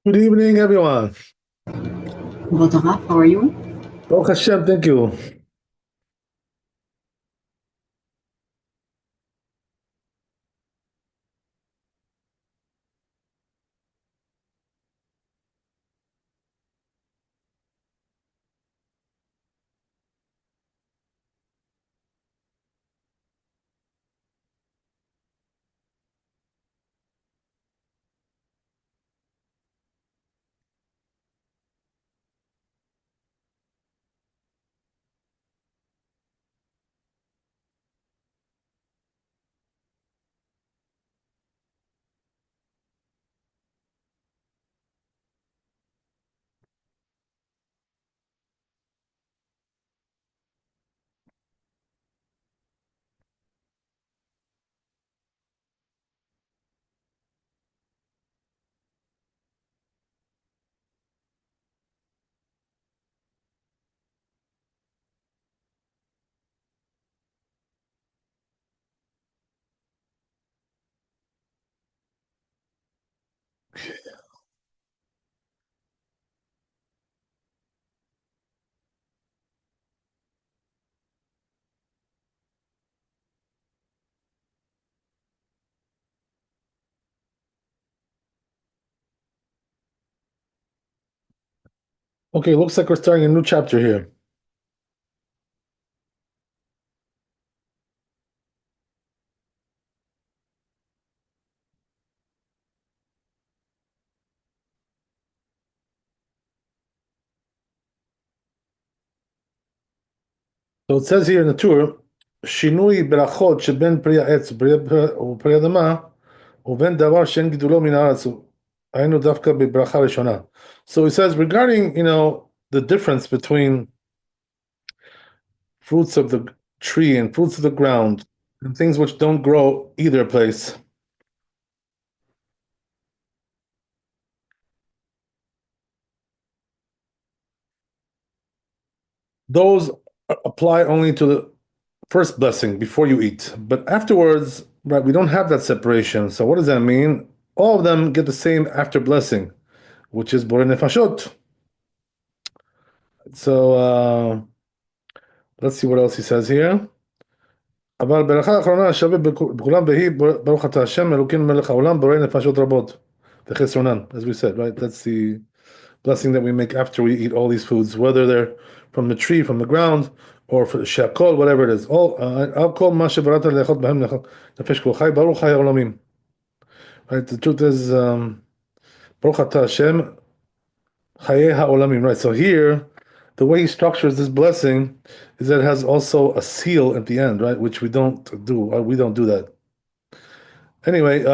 Good evening, everyone. Bodra, how are you? Baruch Hashem, thank you. Okay, looks like we're starting a new chapter here. So it says here in the tour, שינוי ברכות שבין פרי העץ ופרי אדמה, ובין דבר שאין גידולו מן הארץ, היינו דווקא בברכה ראשונה. So it says regarding, the difference between fruits of the tree and fruits of the ground and things which don't grow either place. Those apply only to the first blessing before you eat. But afterwards, right, we don't have that separation. So what does that mean? All of them get the same after blessing, which is Borei Nefashot. So let's see what else he says here. אבל ברכה האחרונה השווה בכולם והיא ברוך אתה השם אלוקינו מלך העולם בורא נפשות רבות וחסרונן, as we said, right? That's the blessing that we make after we eat all these foods, whether they're from the tree, from the ground, or for shakol, whatever it is. All כל מה שבראת לאכול בהם נפש כל חי, ברוך חי העולמים. Right? The truth is, ברוך אתה השם חיי העולמים. Right? So here, the way he structures this blessing is that it has also a seal at the end, right? Which we don't do. We don't do that. Anyway,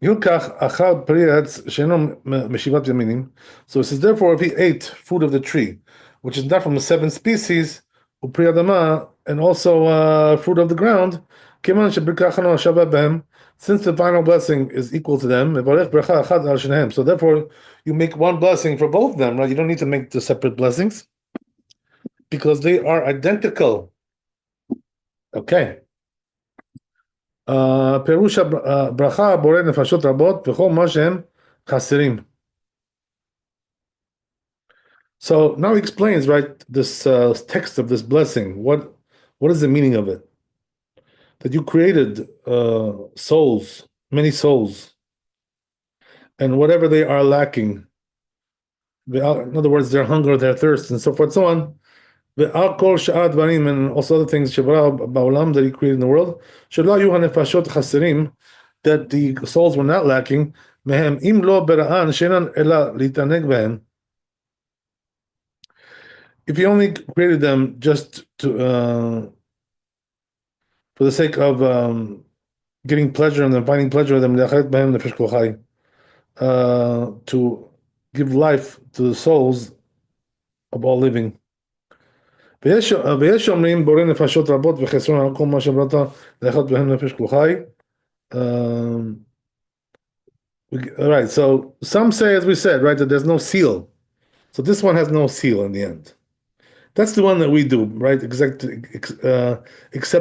Yilkach achal peri etz she'eno meshivat yaminim. So it says, therefore, if he ate food of the tree, which is not from the seven species, upri adama, and also fruit of the ground, kiman shebrikachano shava behem, since the final blessing is equal to them, mevarech bracha achad al shnehem. So therefore, you make one blessing for both of them, right? You don't need to make the separate blessings because they are identical. Okay. פירוש הברכה בורא נפשות רבות וכל מה שהם חסרים. So now he explains, right, this text of this blessing. What is the meaning of it? That you created souls, many souls, and whatever they are lacking, in other words, their hunger, their thirst, and so forth, so on. ועל כל שאר הדברים and also other things שברא בעולם that he created in the world, שלא היו הנפשות חסרים, that the souls were not lacking, מהם אם לא ברען שאינן אלא להתענג בהם. If he only created them just for the sake of getting pleasure in them, finding pleasure in them, לאחרת בהם נפש כל חי, to give life to the souls of all living. ויש אומרים בורא נפשות רבות וחסרון על כל מה שבראת לאחד בהם נפש כל חי. Right, so some say, as we said, right, that there's no seal. So this one has no seal in the end. That's the one that we do, right? Except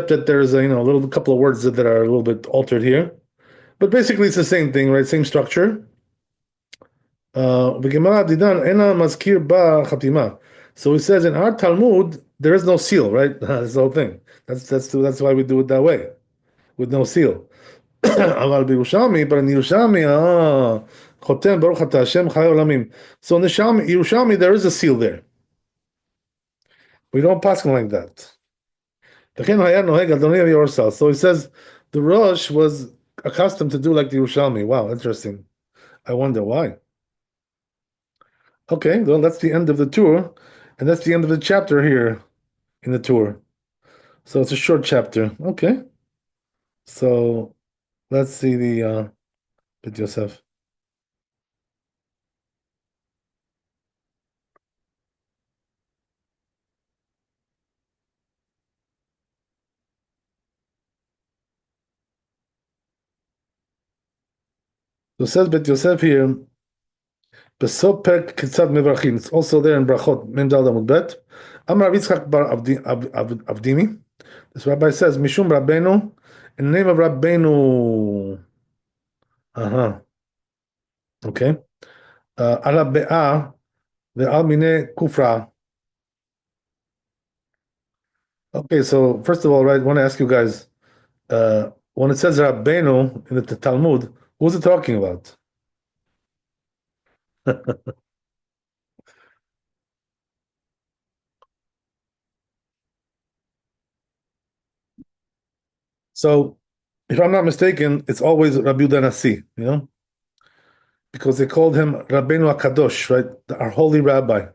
that there's a little couple of words that are a little bit altered here. But basically it's the same thing, right? Same structure. בגמרא דידן אינה מזכיר בה חתימה. So he says in our Talmud there is no seal, right? That's the whole thing. That's why we do it that way, with no seal. אבל בירושלמי, but in ירושלמי, חותם ברוך אתה השם חי עולמים. So in the Yerushalmi there is a seal there. We don't pass him like that. וכן היה נוהג אדוני ויורסל. So he says the Rosh was accustomed to do like the Yerushalmi. Wow, interesting. I wonder why. Okay, well, that's the end of the tour, and that's the end of the chapter here in the tour. So it's a short chapter. Okay, so let's see the bit Yosef. So it says bit Yosef here. Besopek kitzad mevarchin. It's also there in Brachot Mem Dal Amud Bet. Amar Rav Yitzchak bar Avdimi. This rabbi says Mishum Rabbeinu. In the name of Rabbeinu. Uh-huh. Okay. Ala be'ah ve'al mine kufra. Okay, so first of all, right, I want to ask you guys, when it says Rabbeinu in the Talmud, who's it talking about? So, if I'm not mistaken, it's always Rabbi Yehuda Nasi, because they called him Rabbeinu Akadosh, right? Our holy rabbi.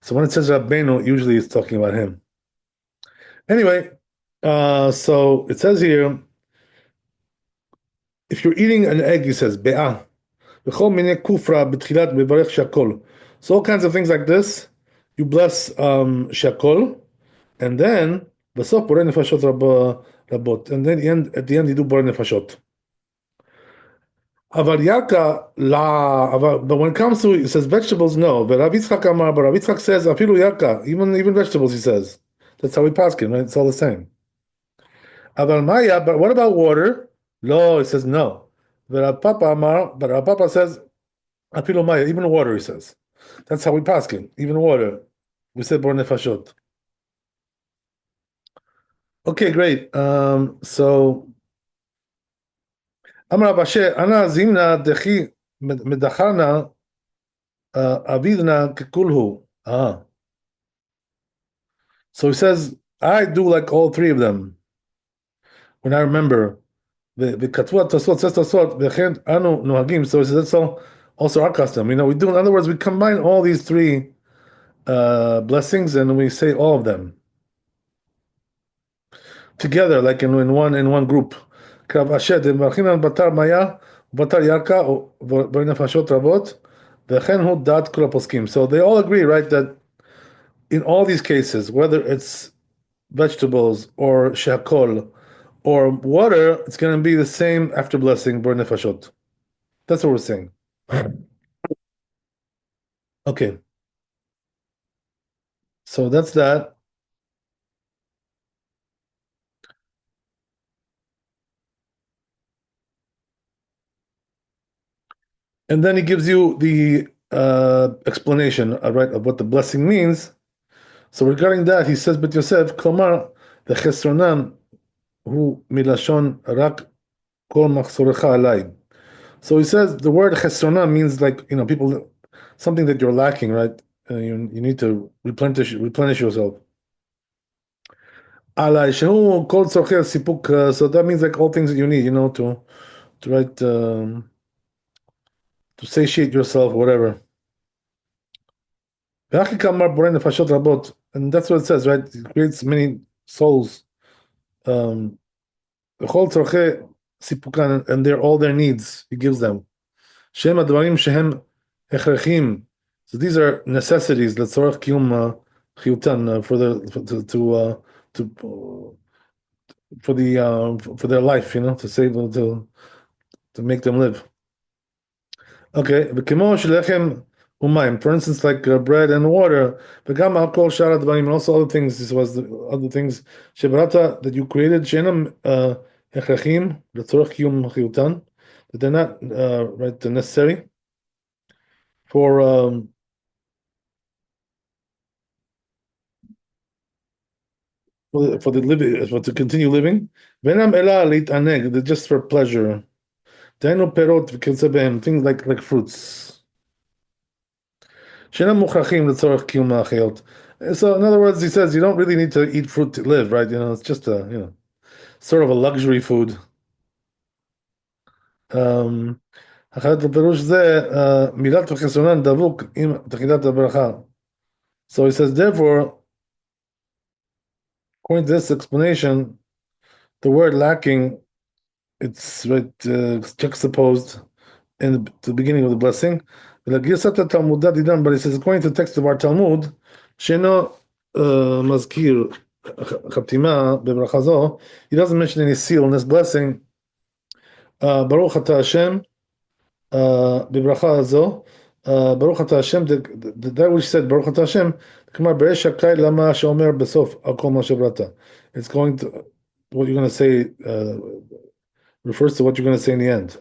So when it says Rabbeinu, usually it's talking about him. Anyway, so it says here, if you're eating an egg, he says, Be'ah. V'chol minei kufra b'tchilat mevarech shakol. So all kinds of things like this, you bless shakol, and then בסוף בורא נפשות רבות, and then at the end you do בורא נפשות. אבל ירקה, but when it comes to, it says vegetables, no. But Rabbi Yitzchak Amar, but Rabbi Yitzchak says, אפילו ירקה, even vegetables, he says. That's how we pass it, right? It's all the same. אבל Maya, but what about water? No, he says no. But Rabbi Papa says, אפילו Maya, even water, he says. That's how we pass it, even water. We say בורא נפשות. Okay, great. So Amar Abashe, Ana Zimna Dechi Medachana Avidna Kekulhu. So he says, I do like all three of them. When I remember the Katwa Tasot says Tasot, Vechen Anu Nuhagim. So he says that's also our custom. We do, in other words, we combine all these three blessings and we say all of them together, like in one group. So they all agree, right, that in all these cases, whether it's vegetables or shakol or water, it's going to be the same after blessing bar nefashot. That's what we're saying. Okay. So that's that. And then he gives you the explanation, right, of what the blessing means. So regarding that, he says, "Bet Yosef, Komar, the chesronam hu milashon rak kol machsorecha alai." So he says the word chesronam means like people, something that you're lacking, right? You need to replenish yourself. Alai shehu kol tzorchei sipuk. So that means like all things that you need, to write to satiate yourself, whatever. And that's what it says, right? It creates many souls. Um, and they're all their needs, he gives them. So these are necessities לצורך קיום חיותן for their life, to save them, to make them live. Okay, וכמו שלחם umayim, for instance, like bread and water, וגם על כל שאר הדברים, and also other things, this was the other things, שבראת, that you created, שאינם הכרחיים לצורך קיום חיותן, that they're not right, necessary. for for the living, for to continue living. Venam ela להתענג, they're just for pleasure. דהיינו פירות וכיוצא בהם, things like fruits. שאינם מוכרחים לצורך קיום החיות. So in other words, he says you don't really need to eat fruit to live, right? It's just a, sort of a luxury food. Um, אחרת לפירוש זה, מילת וחסרונן דבוק עם תחילת הברכה. So he says, therefore, according to this explanation, the word lacking, it's right juxtaposed in the beginning of the blessing. But he says, according to the text of our Talmud, שאינו מזכיר חתימה בברכה זו, he doesn't mention any seal in this blessing. ברוך אתה השם, בברכה הזו, ברוך אתה השם, that which said, ברוך אתה השם, כלומר, בריש הקאי למה שאומר בסוף, על כל מה שבראת. It's going to, what you're going to say, refers to what you're going to say in the end.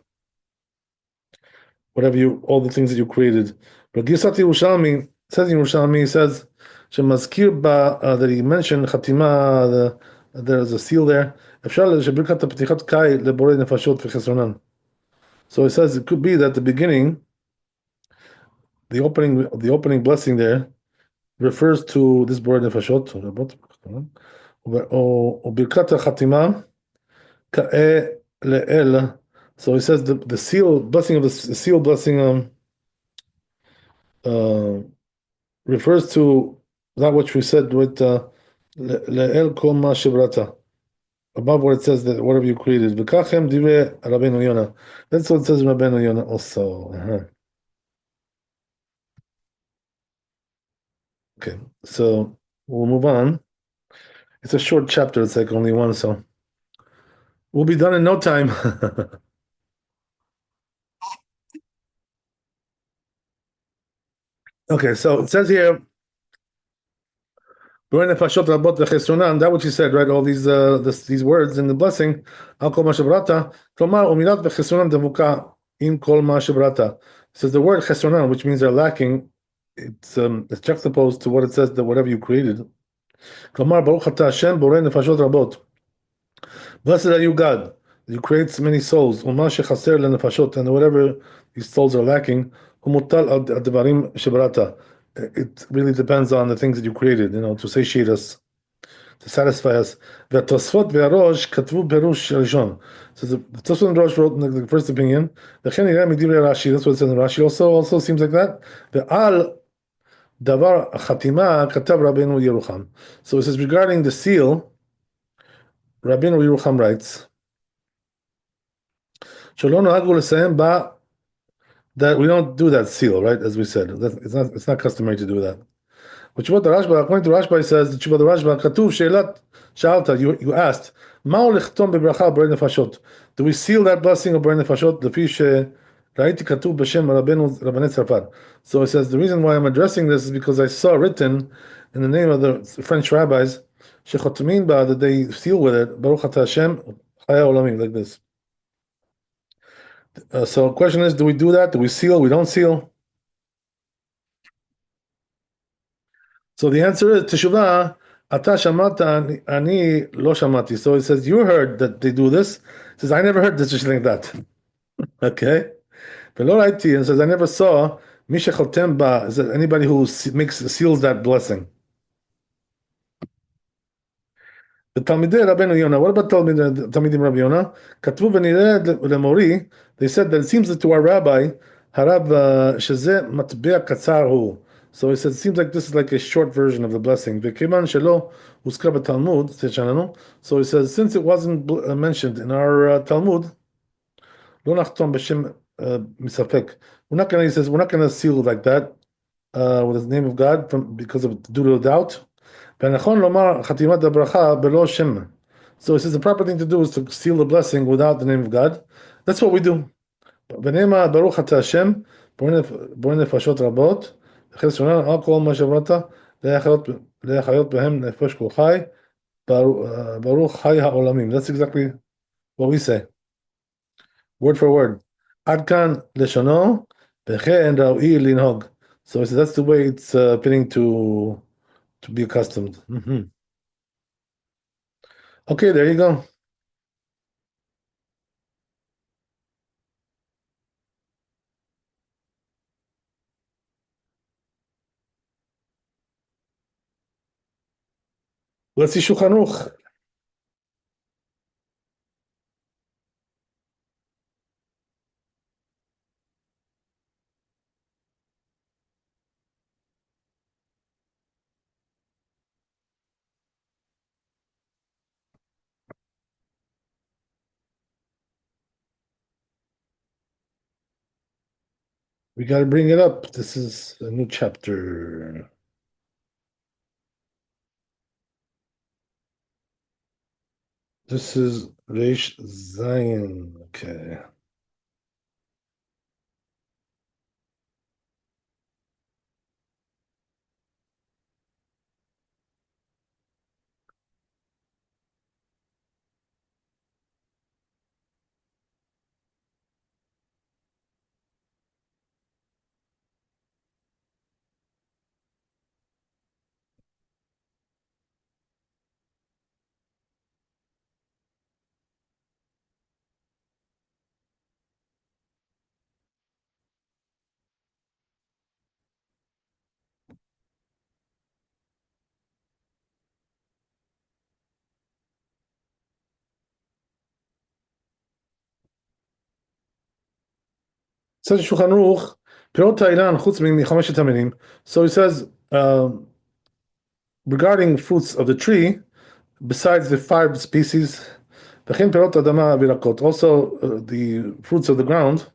All the things that you created. But Gisat Yerushalmi says in Yerushalmi, he says, שמזכיר בה, that he mentioned, חתימה, there's a seal there, אפשר שברכת הפתיחת קאי לבורא נפשות וחסרונן. So it says it could be that the beginning, the opening blessing there refers to this Borei Nefashot, or Birkat HaChatima Ka'e Le'el. So he says the seal blessing of the seal blessing refers to that which we said with Le'el Kol Ma Shebrata, above what it says that whatever you created. V'kachem Divrei Rabbeinu Yonah. That's what it says in Rabbeinu Yonah also. Okay, so we'll move on. It's a short chapter, it's like only one, so we'll be done in no time. Okay, so it says here, that which he said, right? All these words in the blessing, al kol ma shebrata, k'lomar umilat v'chesronan devuka im kol ma shebrata. It says the word chesronan, which means they're lacking, it's juxtaposed to what it says that whatever you created. K'lomar baruch ata Hashem borei nefashot rabot. Blessed are you, God. You create many souls. Uma shechaser lenefashot, and whatever these souls are lacking, umutal al devarim shebrata. It really depends on the things that you created, to satiate us, to satisfy us. והתוספות והראש כתבו פירוש ראשון. So the Tosfot and Rosh wrote in the first opinion. וכן נראה מדברי רש"י. That's what it says in Rashi. Also seems like that. ועל דבר החתימה כתב רבנו ירוחם. So it says regarding the seal, Rabbeinu Yerucham writes, שלא נהגו לסיים בה, that we don't do that seal, right? As we said, it's not customary to do that. But Tshuvot Rashba, according to Rashba, he says, Tshuvot Rashba, Katuv She'elat Sha'alta, you asked, Ma'u lechtom bebracha b'rei nefashot. Do we seal that blessing of b'rei nefashot? Lefi she'ra'iti katuv b'shem Rabbeinu Rabbanei Tzarfat. So he says, the reason why I'm addressing this is because I saw written in the name of the French rabbis, shechotamin ba, that they seal with it, Baruch Ata Hashem, Chaya Olamim, like this. So the question is, do we do that? Do we seal? We don't seal? So the answer is Teshuvah, Ata Shamata Ani Lo Shamati. So it says, you heard that they do this. It says, I never heard this like that. Okay? Velo Raiti, and it says, I never saw Misha Chotem Ba, is that anybody who seals that blessing. The Talmidei Rabbeinu Yonah, what about Talmidim Rabbi Yonah? Katvu v'nireh lemori, they said that it seems that to our rabbi, Harab shezeh matbea katzar hu. So he said, it seems like this is like a short version of the blessing. V'kiman shelo uskar b'Talmud, so he says, since it wasn't mentioned in our Talmud, lo nachtom b'shem misafek. He says, we're not going to seal like that with the name of God due to doubt. So he says the proper thing to do is to seal the blessing without the name of God. That's what we do. Baruch Ata Hashem, borei nefashot rabot, al kol ma shebrata, le'achayot behem nefesh kol chai, baruch chai ha'olamim. That's exactly what we say, word for word. Ad kan leshono, וכן ראוי לנהוג. So that's the way it's fitting to be accustomed. Okay, there you go. Let's see Shulchan Aruch. We got to bring it up. This is a new chapter. This is Reish Zion. Okay. Says Shulchan Aruch, פירות האילן חוץ מחמשת המינים. So he says, regarding fruits of the tree, besides the five species, וכן פירות אדמה וירקות, also the fruits of the ground,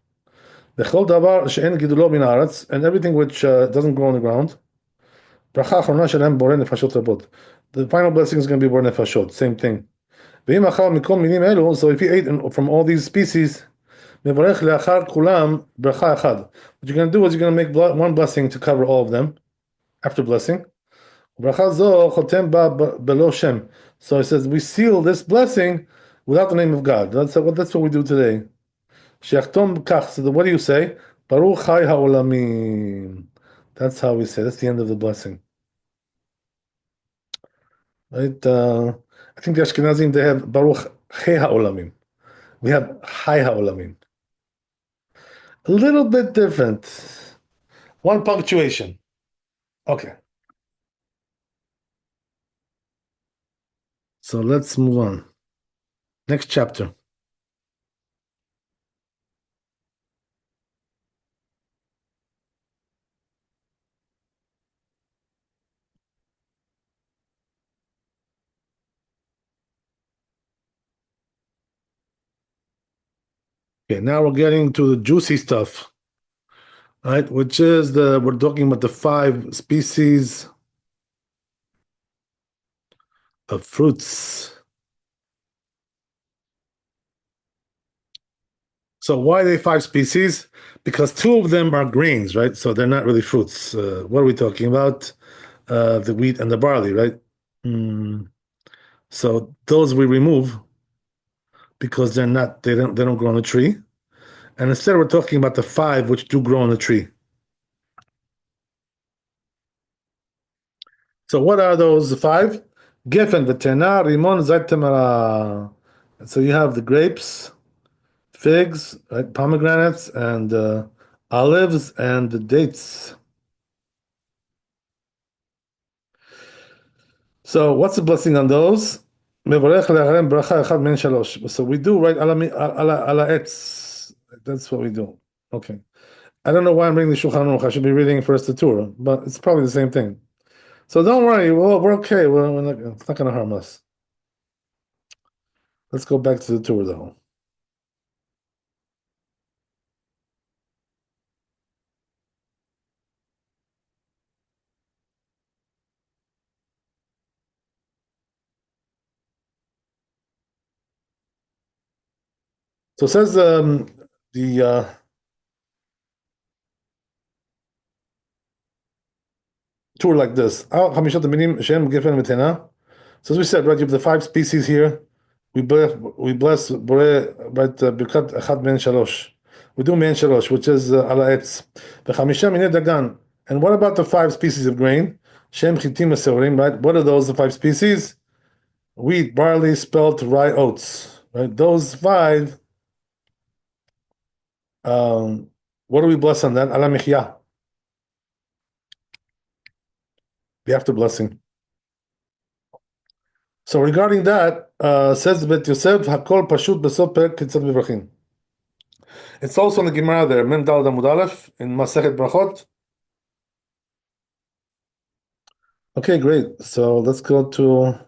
וכל דבר שאין גידולו מן הארץ, and everything which doesn't grow on the ground, ברכה האחרונה שלהם בורא נפשות רבות. The final blessing is going to be בורא נפשות, same thing. ואם אכל מכל מינים אלו, so if he ate from all these species, מברך לאחר כולם ברכה אחד. What you're going to do is you're going to make one blessing to cover all of them, after blessing. ברכה זו חותם בה בלא שם. So it says, we seal this blessing without the name of God. That's what we do today. שיחתום כך, so what do you say? ברוך חי העולמים. That's how we say, that's the end of the blessing. Right? I think the Ashkenazim, they have Baruch Chei HaOlamim. We have Chai HaOlamim. A little bit different. One punctuation. Okay. So let's move on. Next chapter. Okay, now we're getting to the juicy stuff. Right, which is we're talking about the five species of fruits. So why are they five species? Because two of them are grains, right? So they're not really fruits. What are we talking about? The wheat and the barley, right? So those we remove because they don't grow on a tree. And instead we're talking about the five which do grow on the tree. So what are those five? Geffen, v'tena, rimon, zayt temara. So you have the grapes, figs, right, pomegranates, and olives, and the dates. So what's the blessing on those? Mevorech le'acharem bracha echad min shalosh. So we do right ala etz. That's what we do. Okay. I don't know why I'm reading the Shulchan Aruch. I should be reading first the Torah, but it's probably the same thing. So don't worry, we're okay. It's not going to harm us. Let's go back to the Torah though. So it says the Torah like this. So as we said, right, you have the five species here. We bless right, Birkat Echad Ben Shalosh. We do man shalosh, which is ala etz. The chamisha minei dagan. And what about the five species of grain? Shem chitim aseurim, right? What are those, the five species? Wheat, barley, spelt, rye, oats. Right? Those five, um, what do we bless on that? Ala michya, the after blessing. So regarding that, says the Bet Yosef, Hakol Pashut Besot Perek Kitzat Mivrachim. It's also in the Gemara there, Mem Daled Amud Aleph, in Masechet Brachot. Okay, great. So let's go to,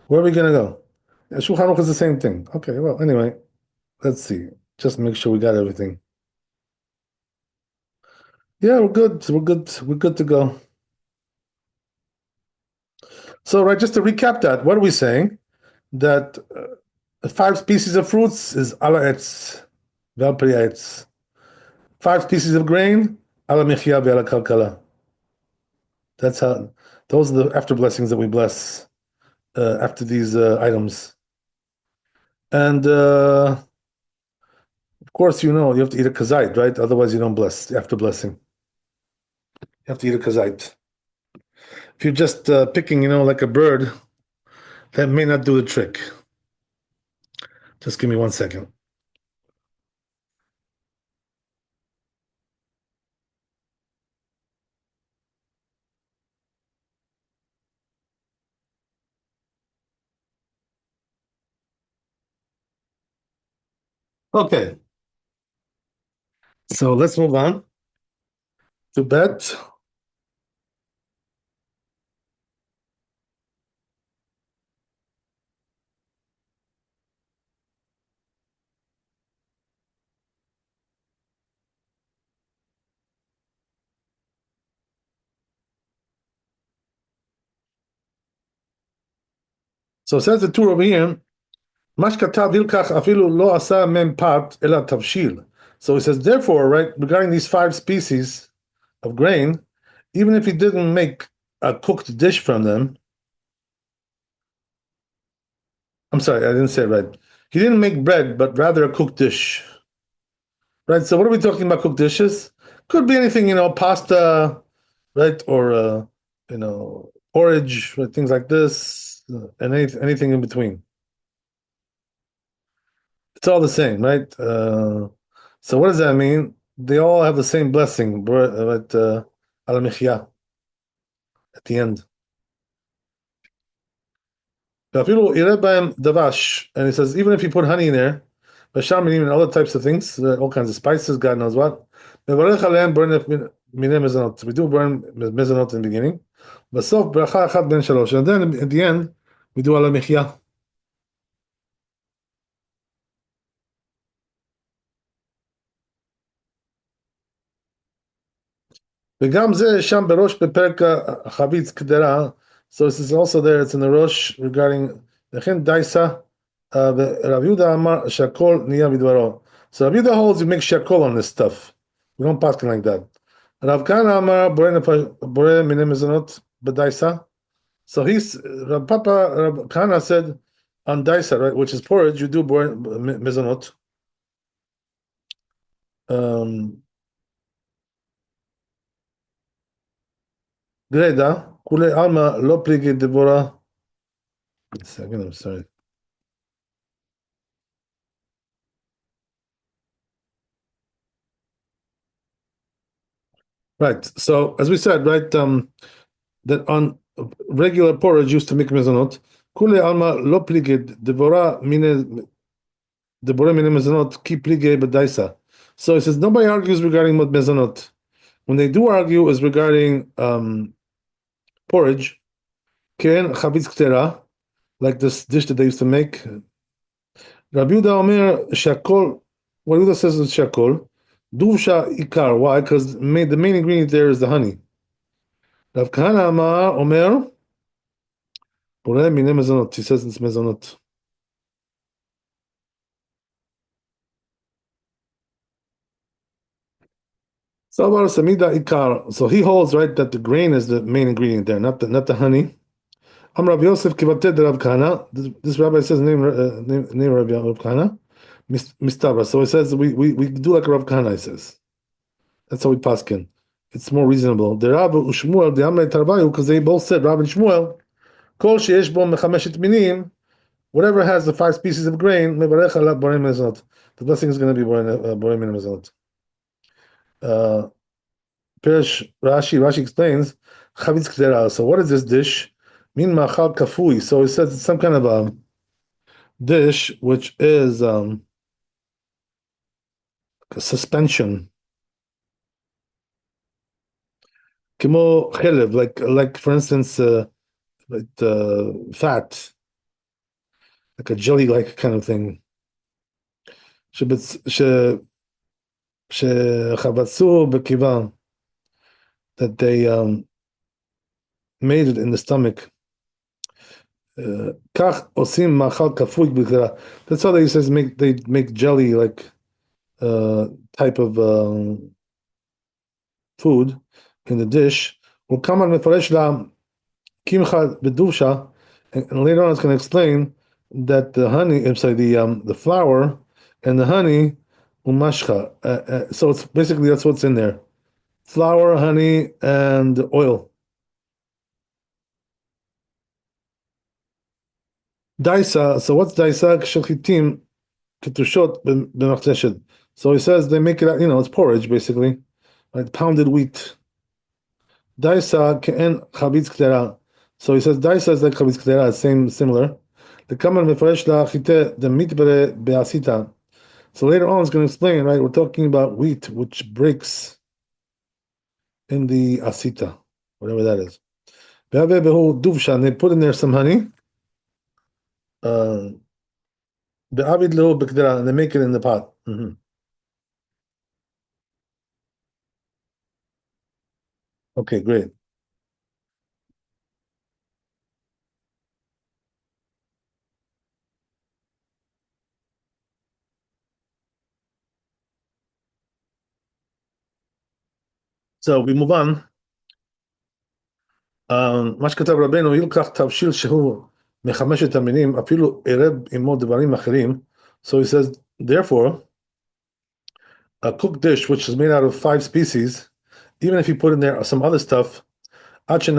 where are we going to go? Shulchan Aruch is the same thing. Okay, well, anyway, let's see. Just make sure we got everything. Yeah, we're good. We're good. We're good to go. So, right, just to recap that, what are we saying? That the five species of fruits is ala etz, vel pri etz. Five species of grain, ala michya ve'ala kalkala. That's how. Those are the after blessings that we bless after these items. And of course, you know you have to eat a kazait, right? Otherwise, you don't bless after blessing. You have to eat a kazait. If you're just picking, like a bird, that may not do the trick. Just give me 1 second. Okay, so let's move on to bet. So it says the tour over here. So he says, therefore, right, regarding these five species of grain, even if he didn't make a cooked dish from them, I'm sorry, I didn't say it right. He didn't make bread, but rather a cooked dish. Right? So what are we talking about cooked dishes? Could be anything, pasta, right? Or, porridge, right? Things like this, and anything in between. It's all the same, right? So what does that mean? They all have the same blessing, right? Al michya at the end. And he says, even if you put honey in there, Basham and other types of things, all kinds of spices, God knows what. We do burn mezonot in the beginning. And then at the end, we do ala michya. וגם זה שם בראש בפרק החביץ קדרה, so this is also there, it's in the Rosh regarding, לכן דייסה, ורב יהודה אמר שהכל נהיה מדברו. So Rabbi Yehuda holds you make shakol on this stuff. We don't pass like that. Rav Kana אמר בורא מיני מזונות בדייסה. So Rav Kana said on daisa, right, which is porridge, you do bore mezonot. Greda, kule alma lo pligi devora. Wait a second, I'm sorry. Right. So as we said, right, that on regular porridge used to make mezonot. Kule alma lo pligi devora mine mezonot ki pligi bedaisa. So it says nobody argues regarding what mezonot. When they do argue is regarding porridge. Ken chavitz ktera, like this dish that they used to make. Rabbi Yehuda Omer shakol. What Yehuda says is shakol. Duvsha ikar. Why? Because the main ingredient there is the honey. Rav Kahana Amar Omer. Boreh mine mezonot. He says it's mezonot. Savar samida ikar. So he holds right that the grain is the main ingredient there, not the honey. Am Rabbi Yosef kivated Rav Kahana. This rabbi says name Rabbi Kahana. Mistaba. So it says we do like Rav Kahana says. That's how we paskin. It's more reasonable. The Rav Ushmuel, the Amrei Tarvayu, because they both said Rav and Shmuel, Kol sheyesh bo mechameshet minim, whatever has the five species of grain, mevarech alav borei mezonot. The blessing is going to be borei mezonot. Pirish Rashi explains chavitz kdera. So what is this dish? Min machal kafui. So it says it's some kind of a dish which is a suspension. Kimo chelev, like for instance, fat, like a jelly-like kind of thing. Shechavatsu bekiva, that they made it in the stomach. Kach osim machal kafui b'kdera. That's how they says they make jelly like type of food in the dish. Ukaman mefaresh la kimcha beduvsha, and later on it's going to explain that the honey, I'm sorry, the flour and the honey umashcha. So it's basically that's what's in there: flour, honey, and oil. Daisa. So what's daisa? Kshelchitim ketushot b'machdeshet. So he says they make it. It's porridge basically, like pounded wheat. Daisa ke'en chavitz kdera. So he says daisa is like chavitz kdera, similar. The kaman mefresh la chite the mitbere be'asita. So later on, it's going to explain, right? We're talking about wheat, which breaks in the asita, whatever that is. Ve'ave behu duvsha, and they put in there some honey. Be'avid lehu b'kdera, and they make it in the pot. Okay, great. So we move on. מה שכתב רבנו, ילקח תבשיל שהוא מחמשת המינים, אפילו ערב עמו דברים אחרים. So he says, therefore, a cooked dish which is made out of 5 species, even if you put in there some other stuff, until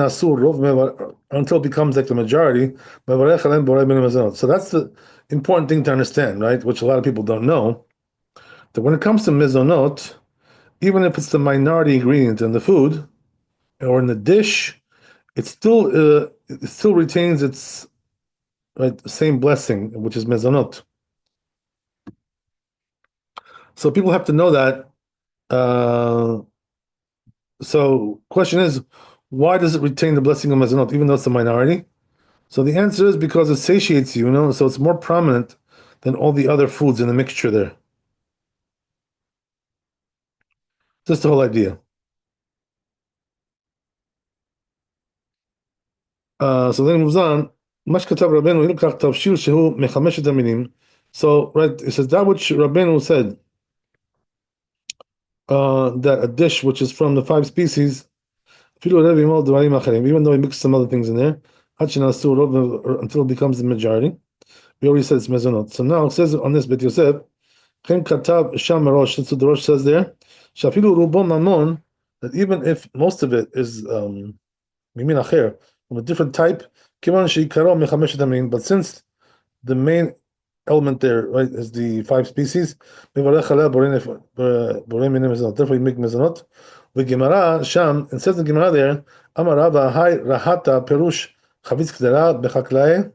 it becomes like the majority. So that's the important thing to understand, right? Which a lot of people don't know. That when it comes to mezonot, even if it's the minority ingredient in the food or in the dish, it still retains its right same blessing, which is mezonot. So people have to know that. So question is, why does it retain the blessing of mezonot, even though it's a minority? So the answer is because it satiates you, so it's more prominent than all the other foods in the mixture there. Just the whole idea. So then it moves on. So, right, it says that which Rabbeinu said, that a dish which is from the 5 species, even though he mixed some other things in there, until it becomes the majority. We already said it's mezonot. So now it says on this Bet Yosef, Chen Katav Sham Rosh, that's what the Rosh says there, Shafilu Rubo Mamon, that even if most of it is Mimin Acher, from a different type, Kiman Sheikaro Mechameshet Amin, but since the main element there, right, is the 5 species, therefore you make mezonot. Gemara Sham, and says the Gemara there, Amar Rava Hai Rahata Perush Chavitz Kdera Bechaklai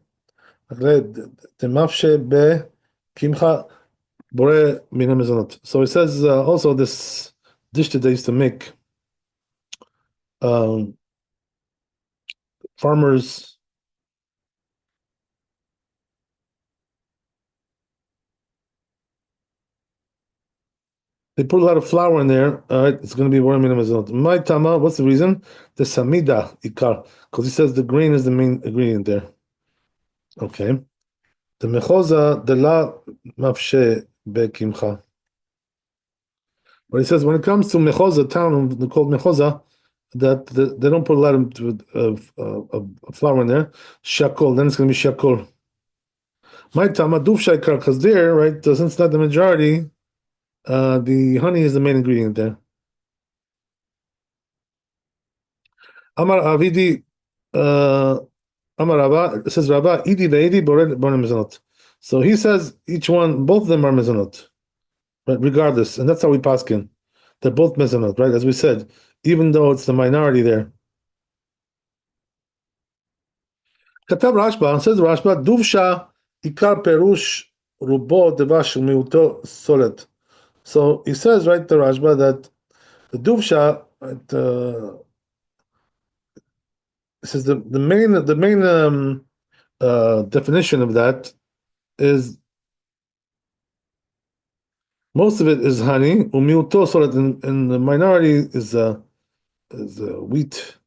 Temafshe Be Kimcha Bore Mina Mezonot. So it says also this dish that they used to make, farmers. They put a lot of flour in there. All right, it's going to be warm in the My tama, what's the reason? The samida ikar, because he says the grain is the main ingredient there. Okay. The mechoza de la mafshe bekimcha. But he says when it comes to mechoza, town called mechoza, that they don't put a lot of flour in there. Shakol, then it's going to be shakol. My tamaduf shaikar, because there, right, since it's not the majority, the honey is the main ingredient there. Amar Avidi, uh, Amar Rabba, it says Rabba, Idi ve'idi bored mizanot. So he says each one, both of them are mizanot, right, regardless. And that's how we paskin. They're both mizanot, right, as we said, even though it's the minority there. כתב רשב"א, says רשב"א, דובשה עיקר פירוש רובו דבש ומיעוטו סולת. So he says, right, the Rashba, that the duvsha, right, says the main definition of that is most of it is honey, umiuto solet, and the minority is wheat.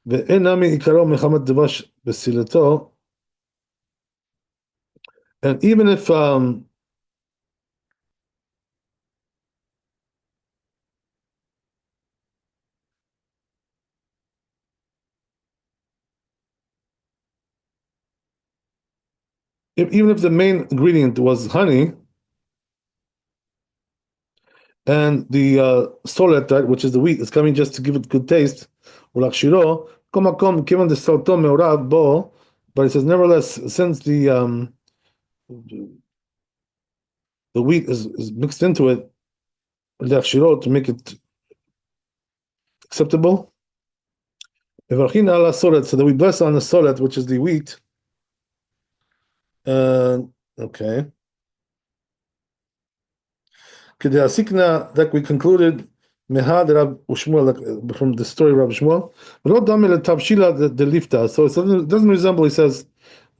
ואין נמי עיקרו מחמת דבש בסילתו, and even if the main ingredient was honey, and the solet, right, which is the wheat, is coming just to give it good taste, ולהכשירו, כל מקום, כיוון דסולתו מעורב בו, but it says, nevertheless, since the wheat is mixed into it, להכשירו, to make it acceptable, מברכים על הסולת, so that we bless on the solet, which is the wheat. Okay. Kedeasikna, that we concluded, Mehad Rab Ushmuel, from the story of Rab Shmuel, Lo Damel Tavshila the lifta. So it doesn't resemble, he says,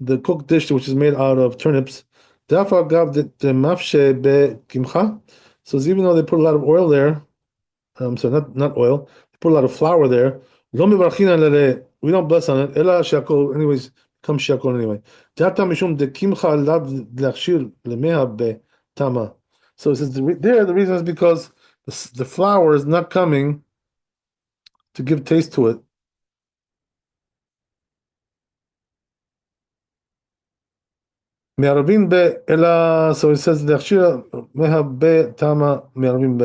the cooked dish which is made out of turnips. Therefore, Gav the mafshe be kimcha. So even though they put a lot of oil there, so not oil, they put a lot of flour there. Lo mivarchina lele, we don't bless on it. Ela shakol, anyways, comes shakol anyway. Data mishum de kimcha lab lachshir lemeha be tama. So it says the reason is because the flour is not coming to give taste to it. מערבים ב, אלא, so it says להכשיר מהבה תמה מערבים ב.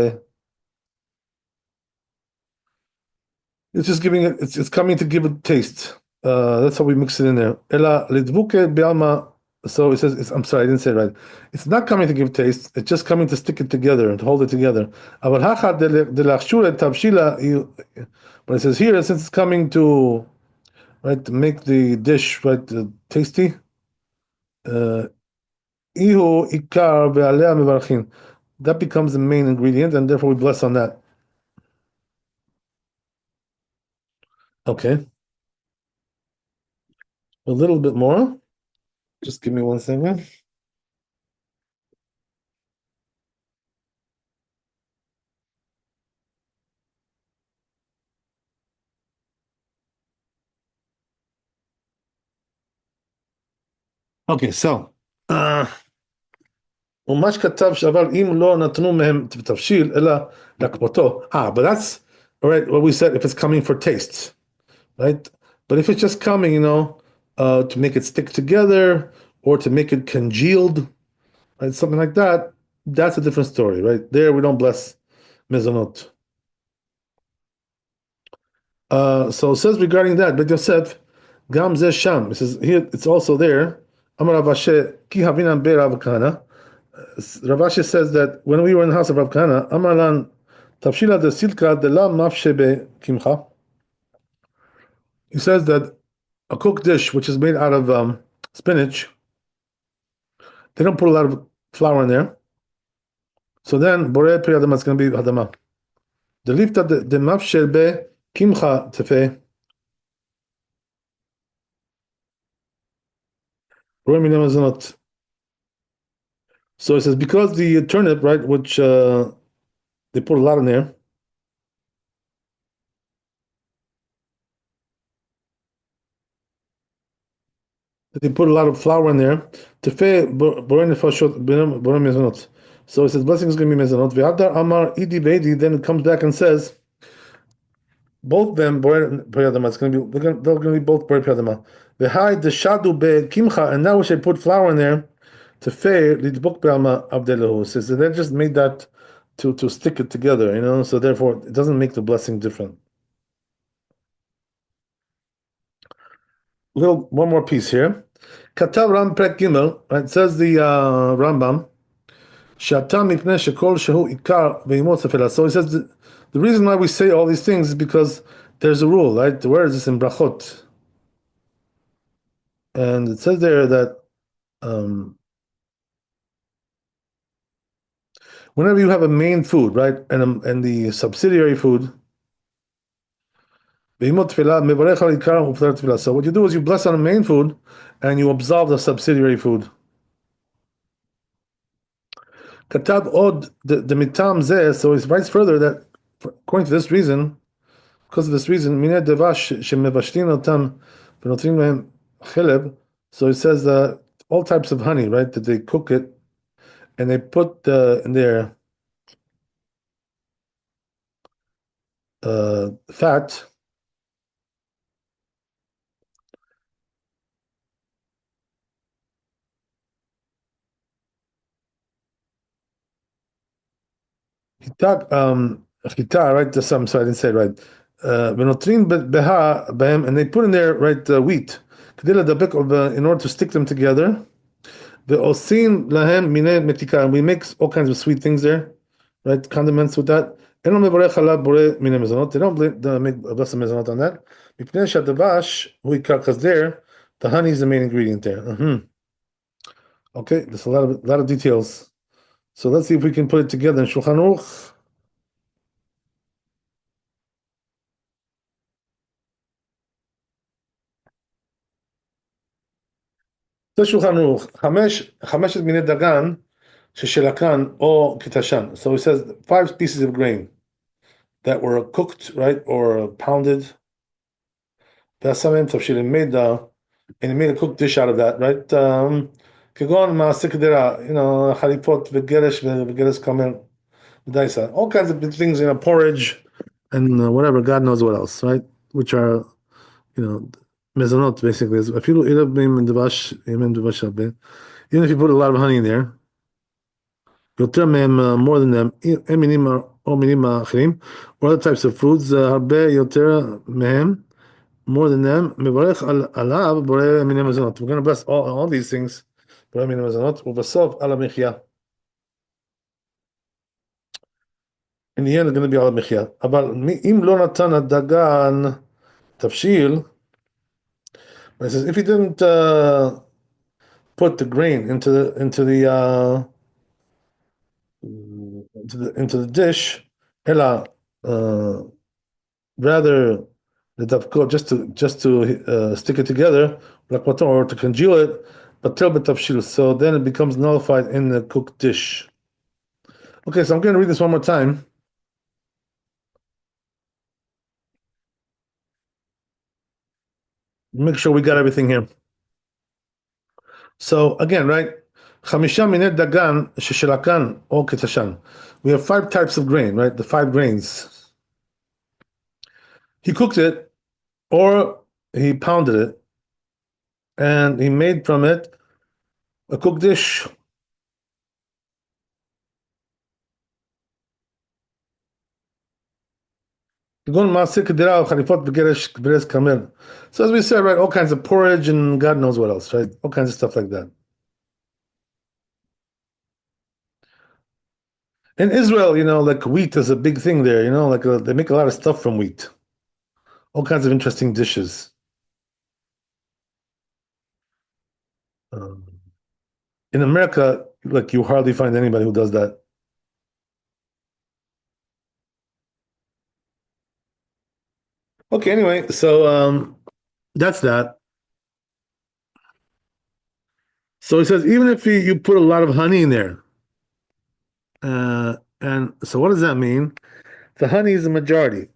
It's just giving it, it's coming to give it taste. That's how we mix it in there. אלא לדבוקה בעלמא, so it says, I'm sorry, I didn't say it right. It's not coming to give taste, it's just coming to stick it together and to hold it together. אבל הכא דלהכשיר את תבשילה, but it says here, since it's coming to, right, to make the dish, right, tasty, Ihu ikar ve'alea mevarchin. That becomes the main ingredient, and therefore we bless on that. Okay. A little bit more. Just give me 1 second. Okay, so ומש כתב שאבל אם לא נתנו מהם תבשיל אלא להקפותו. But that's all right, what we said, if it's coming for taste, right? But if it's just coming, to make it stick together or to make it congealed, right, something like that, that's a different story, right? There we don't bless mezonot. So it says regarding that, but Yosef, Gam Zeh Sham, it says here, it's also there. Amar Rav Asher, Ki Havinan Be Rav Kahana. Rav Asher says that when we were in the house of Rav Kahana, Amar Lan Tavshila de Silka de la Mafshe Be Kimcha. He says that a cooked dish which is made out of spinach, they don't put a lot of flour in there. So then Borei Pri Adama is going to be Hadama. The lifta de Mafshe Be Kimcha Tefeh. So it says because the turnip, right, which they put a lot in there. They put a lot of flour in there. So it says blessing is going to be mezonot. Ve'adar amar idi ve'idi. Then it comes back and says both them it's going to be they're going to be both borei piyadama. The hide the shadu be kimcha, and now we should put flour in there to fei lidbuk be'alma avdelahu. Says that they just made that to stick it together, So therefore, it doesn't make the blessing different. Little one more piece here. Katav Ram Prek Gimel. Right, it says the Rambam. Shata mipnei shekol shehu ikar ve'imot tefillah. So he says the reason why we say all these things is because there's a rule, right? Where is this in Brachot? And it says there that um, whenever you have a main food, right, and the subsidiary food, ve'imot tefillah mevarech al ikar u'ftar tefillah. So what you do is you bless on the main food, and you absolve the subsidiary food. Katab od the mitam zeh. So he writes further that according to this reason, because of this reason, mineh devash shemevashtin otam v'notrim lehem cheleb. So he says all types of honey, right? That they cook it and they put in there fat. Chita, right? Some, so I didn't say it right. V'notrim beha behem, and they put in there, right, wheat. Kedila dabek of in order to stick them together. The osin lahem mine metika, and we make all kinds of sweet things there, right? Condiments with that. Eno mevarech alav bore mine mezonot. They don't make a blessed mezonot on that. Mipnei shadavash hu ikar, because there the honey is the main ingredient there. Okay, there's a lot of details. So let's see if we can put it together in Shulchan Aruch. זה שולחן ערוך, חמשת מיני דגן ששלקן או כתשן. So he says 5 pieces of grain that were cooked, right, or pounded. ועשה מהם תבשילים, and he made a cooked dish out of that, right? כגון מעשה קדירה, חליפות וגרש וגרש כמר ודייסה. All kinds of things, porridge and whatever, God knows what else, right? Which are, mezonot, basically. אפילו ערב בין דבש, ימין דבש הרבה. Even if you put a lot of honey in there, יותר מהם, more than them, הם מינים או מינים אחרים, or other types of foods, הרבה יותר מהם, more than them, מברך עליו בורא מיני מזונות. We're going to bless all these things, בורא מיני מזונות, ובסוף על המחיה. In the end, it's going to be על המחיה. אבל אם לא נתן הדגן תבשיל, it says, if he didn't put the grain into the dish, אלא rather the dafko, just to stick it together, or to congeal it, but so then it becomes nullified in the cooked dish. Okay, so I'm going to read this one more time. Make sure we got everything here. So again, right? Chamisha minet dagan sheshelakan or ketashan. We have 5 types of grain, right? The 5 grains. He cooked it, or he pounded it, and he made from it a cooked dish. So as we said, right, all kinds of porridge and God knows what else, right? All kinds of stuff like that. In Israel, like wheat is a big thing there, like they make a lot of stuff from wheat. All kinds of interesting dishes. Um, in America, like you hardly find anybody who does that. Okay, anyway, so that's that. So he says, even if you put a lot of honey in there, and so what does that mean? The honey is the majority.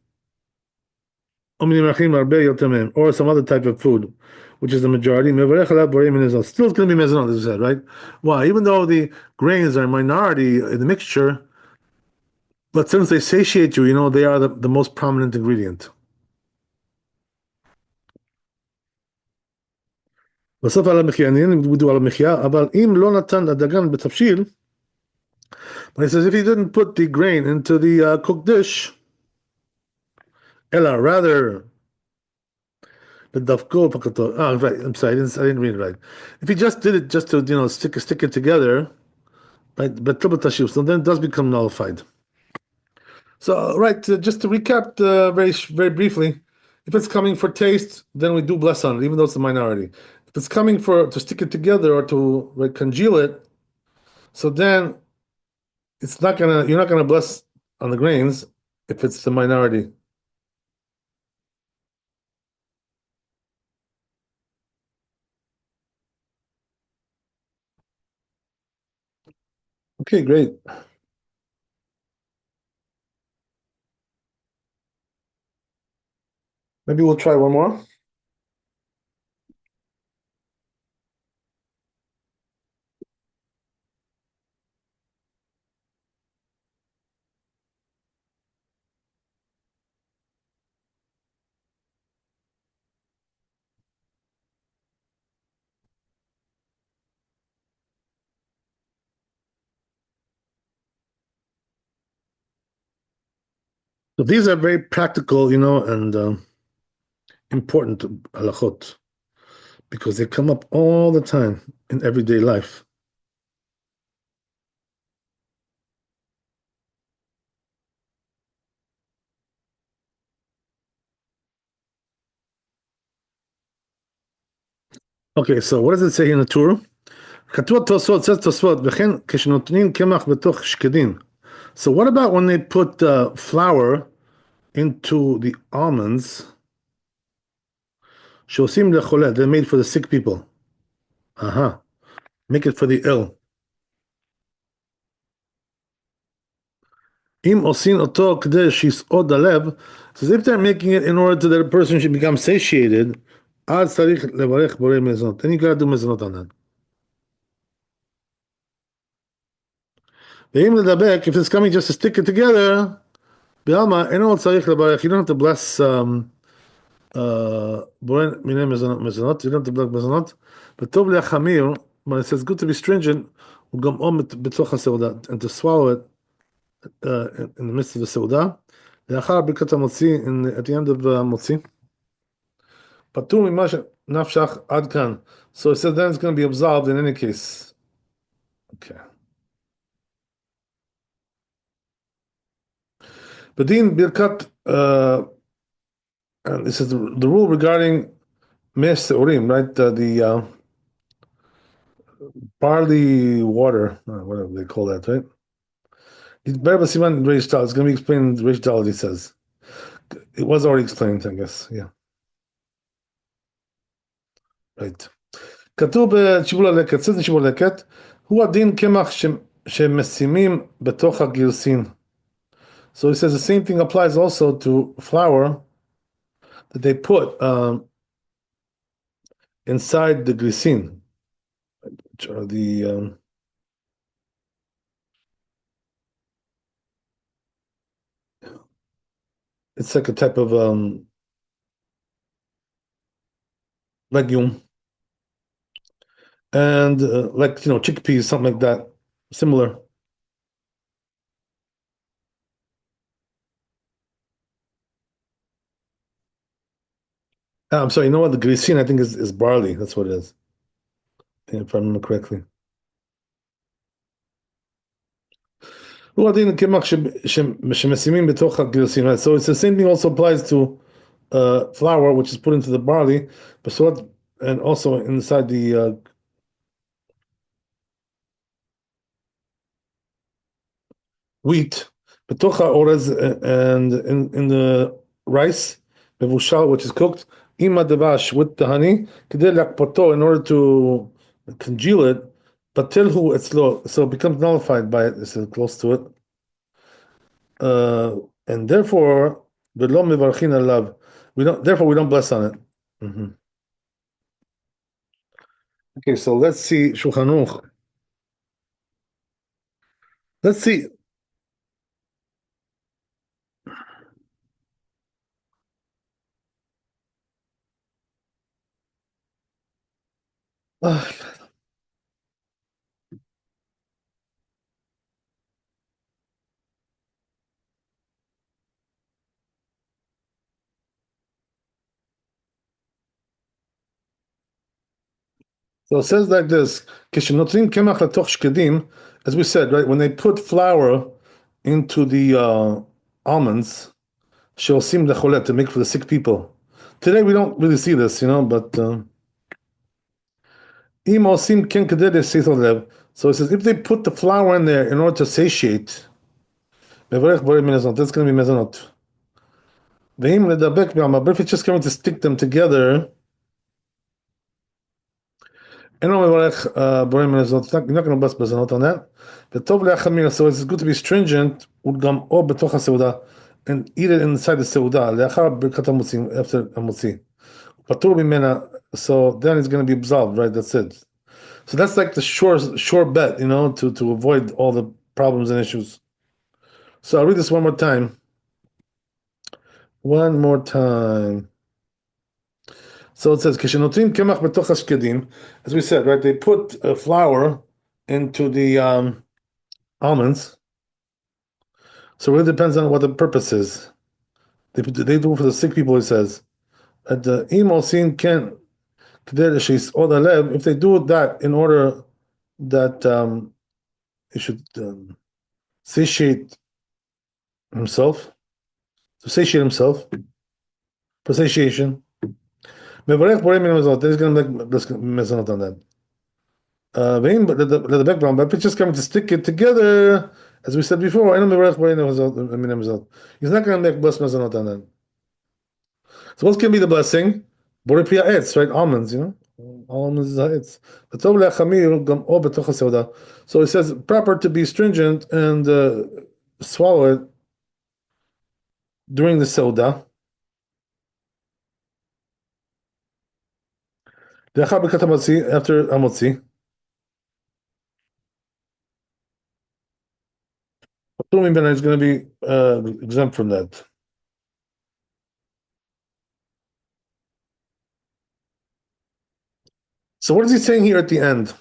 Or some other type of food, which is the majority. Still, it's going to be mezonot, as I said, right? Why? Even though the grains are a minority in the mixture, but since they satiate you, they are the most prominent ingredient. בסוף על המחיינים, we do על המחיה, אבל אם לא נתן לדגן בתבשיל, he says if he didn't put the grain into the cooked dish, אלא rather, בדווקא פקתו, right, I'm sorry, I didn't read it right. If he just did it just to, stick it together, right, but so then it does become nullified. So, right, just to recap very briefly, if it's coming for taste, then we do bless on it, even though it's a minority. If it's coming to stick it together or to congeal it, so then you're not gonna bless on the grains if it's the minority. Okay, great. Maybe we'll try one more. So these are very practical, and important halachot because they come up all the time in everyday life. Okay, so what does it say here in the Torah? כתוב תוספות, says תוספות, וכן כשנותנים קמח בתוך שקדים. So what about when they put flour into the almonds? שעושים לחולה, they're made for the sick people. Make it for the ill. אם עושים אותו כדי שיסעוד הלב, so if they're making it in order that a person should become satiated, אז צריך לברך בורא מזונות. Then you gotta do מזונות on that. ואם לדבק, if it's coming just to stick it together, בעלמא, אינו צריך לברך, you don't have to bless בורא מיני מזונות, you don't have to bless מזונות, וטוב להחמיר, when it says good to be stringent, הוא גם עומד בתוך הסעודה, and to swallow it in the midst of the סעודה, לאחר ברכת המוציא, at the end of המוציא, פטור ממה שנפשך עד כאן. So it says then it's going to be absolved in any case. Okay. בדין ברכת, and this is the rule regarding meh seurim, right? The barley water, whatever they call that, right? It's going to be explained in Reish Daled, he says. It was already explained, I guess, yeah. Right. כתוב בשיבול הלקט, says in שיבול הלקט, הוא הדין קמח שמשימים בתוך הגרסין. So he says the same thing applies also to flour that they put inside the glycine, which are it's like a type of legume, and like chickpeas, something like that, similar. I'm sorry. You know what? The glycine, I think, is barley. That's what it is, if I remember correctly. הוא הדין קמח שמשימים בתוך הגרסין, right? So it's the same thing also applies to flour, which is put into the barley, and also inside the wheat, בתוך האורז, and in the rice, מבושל, which is cooked, עם הדבש, with the honey, כדי להקפותו, in order to congeal it, בטל הוא אצלו, so it becomes nullified by it, it's close to it. And therefore, ולא מברכים עליו, therefore we don't bless on it. Okay, so let's see Shulchan Aruch. Let's see. So it says like this, כשנוטלים קמח לתוך שקדים, as we said, right, when they put flour into the almonds, שעושים לחולה, to make for the sick people. Today we don't really see this, but אם עושים כן כדי לשיח לב, so it says if they put the flour in there in order to satiate, מברך בורא מזונות, that's going to be מזונות. ואם לדבק בעלמא, but if it's just going to stick them together, אינו מברך בורא מזונות, you're not going to bless מזונות on that. וטוב להחמיר, so it's good to be stringent, וגם או בתוך הסעודה, and eat it inside the סעודה, לאחר ברכת המוציא, after המוציא. פטור ממנה, so then it's going to be absolved, right, that's it. So that's like the sure bet, to avoid all the problems and issues. So I'll read this one more time. One more time. So it says, כשנוטלים קמח בתוך השקדים, as we said, right, they put flour into the almonds. So it really depends on what the purpose is. They do it for the sick people, he says. At the imosin can if they do that in order that he should satiate himself, to satiate himself, for satiation. מברך בורא מן המזונות, he's going to make מזונות on that. ואם לדבק בהם, but it's just coming to stick it together, as we said before, אינו מברך בורא מן המזונות. He's not going to make blessed מזונות on that. So what's going to be the blessing? בורא פרי העץ, right? Almonds, almonds is העץ. וטוב להחמיר גם או בתוך הסעודה. So it says proper to be stringent and swallow it during the סעודה. לאחר ברכת המוציא, after המוציא. is going to be exempt from that. So what is he saying here at the end?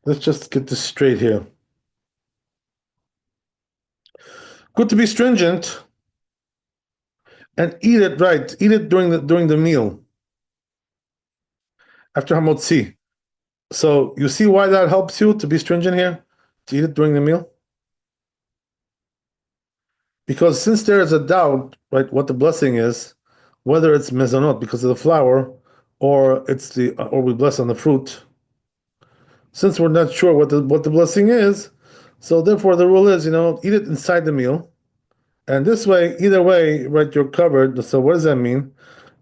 Let's just get this straight here. Good to be stringent and eat it right. Eat it during the meal after hamotzi. So you see why that helps you to be stringent here, to eat it during the meal. Because since there is a doubt, right, what the blessing is, whether it's mezonot because of the flour, or we bless on the fruit. Since we're not sure what the blessing is, so therefore the rule is, eat it inside the meal, and this way, either way, right, you're covered. So what does that mean?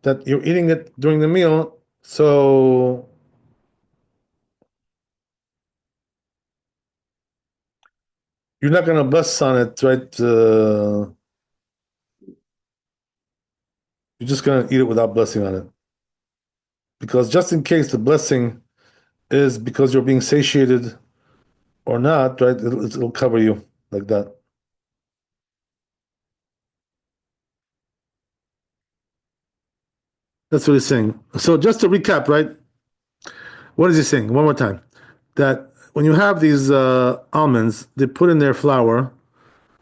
That you're eating it during the meal, so you're not going to bless on it, right? You're just going to eat it without blessing on it. Because just in case the blessing is because you're being satiated or not, right, it'll cover you like that. That's what he's saying. So just to recap, right? What is he saying? One more time. That when you have these almonds, they put in their flour.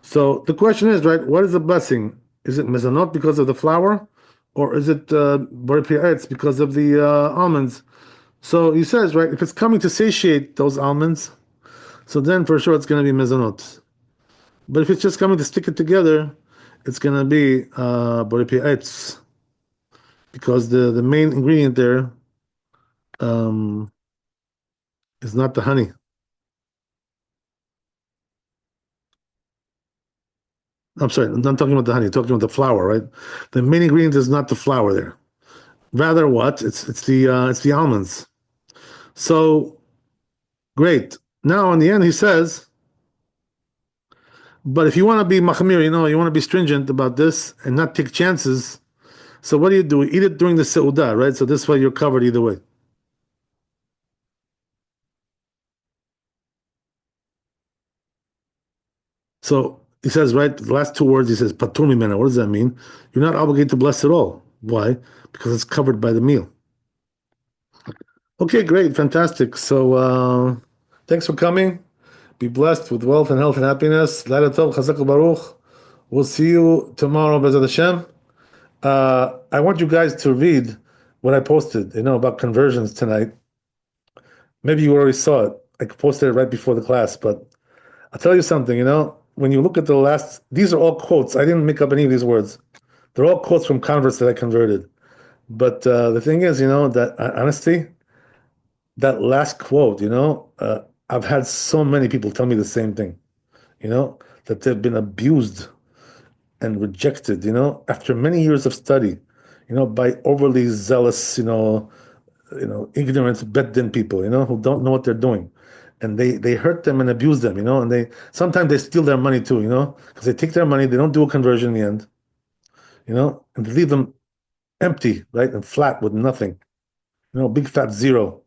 So the question is, right, what is the blessing? Is it mezonot because of the flour? Or is it borei pri ha'etz because of the almonds? So he says, right, if it's coming to satiate those almonds, so then for sure it's going to be mezonot. But if it's just coming to stick it together, it's going to be borei pri ha'etz, because the main ingredient there is not the honey. I'm sorry, I'm not talking about the honey, I'm talking about the flour, right? The main ingredient is not the flour there. Rather, what? It's the almonds. So great. Now in the end, he says, but if you want to be machamir, you want to be stringent about this and not take chances. So what do? Eat it during the seudah, right? So this way you're covered either way. So he says, right, the last two words, he says, patur mimena. What does that mean? You're not obligated to bless at all. Why? Because it's covered by the meal. Okay, great, fantastic. So, thanks for coming. Be blessed with wealth and health and happiness. Laila Tov, Chazak Baruch. We'll see you tomorrow, Bezat Hashem. I want you guys to read what I posted, about conversions tonight. Maybe you already saw it. I posted it right before the class, but I'll tell you something, when you look at these are all quotes. I didn't make up any of these words. They're all quotes from converts that I converted. But the thing is, that honestly, that last quote, I've had so many people tell me the same thing, that they've been abused and rejected, after many years of study, by overly zealous, ignorant Beddin people, who don't know what they're doing. And they hurt them and abuse them, and they sometimes they steal their money too, because they take their money, they don't do a conversion in the end, and they leave them empty, right, and flat with nothing, big fat zero.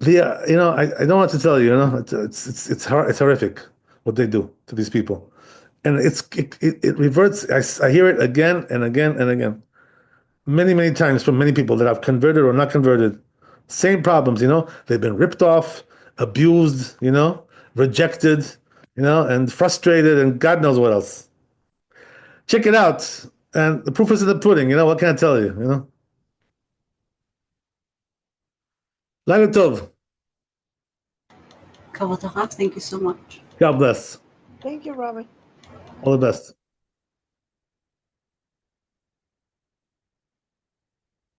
I don't want to tell you, it's horrific what they do to these people, and it reverts. I hear it again and again and again, many times from many people that I've converted or not converted. Same problems, they've been ripped off, abused, rejected, and frustrated, and God knows what else. Check it out, and the proof is in the pudding. What can I tell you? Laila Tov. Kavod Harav, thank you so much. God bless. Thank you, Rabbi. All the best.